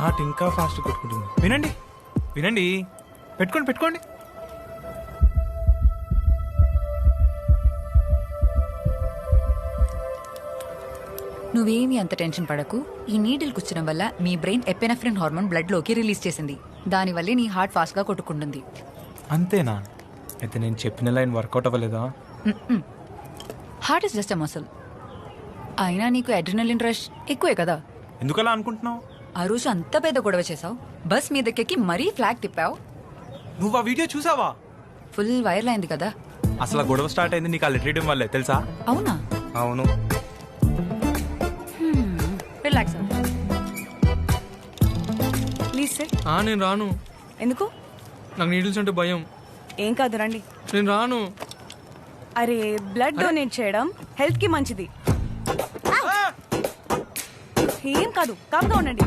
Heart ఇంకా fast కొట్టుకుంటుంది. వినండి వినండి, పెట్టుకోండి పెట్టుకోండి. నువ్వేమీ అంత టెన్షన్ పడకు. ఈ నీడిల్ కూర్చడం వల్ల మీ బ్రెయిన్ ఎపెనెఫ్రిన్ హార్మోన్ బ్లడ్ లోకి రిలీజ్ చేసింది. దానివల్లే నీ హార్ట్ ఫాస్ట్ గా కొట్టుకుంటుంది. అంతేనా? అయితే నేను చెప్పిన లైన్ వర్కౌట్ అవ్వలేదా? Heart is just a muscle. అయినా నీకు అడ్రినలిన్ రష్ ఎక్కువే కదా. ఎందుకలా అనుకుంటున్నావు? ఆ రోజు అంత పెద్ద గొడవ చేసావు, బస్ మీదకెక్కి మరీ ఫ్లాగ్ తిప్పావు. నువ్వు ఆ వీడియో చూసావా? ఫుల్ వైరల్ అయింది కదా. అసలు ఆ గొడవ స్టార్ట్ అయింది నీకు ఆ లెటర్ ఇవ్వడం వల్లే తెలుసా? అవునా? అవును. రిలాక్స్. Please sir. నేను రాను. ఎందుకు? నాకు నీడిల్స్ అంటే భయం. ఏం కాదు రండి. నేను రాను. అరే బ్లడ్ డొనేట్ చేయడం హెల్త్ కి మంచిది. ఏం కాదు, కామ్గా ఉండండి.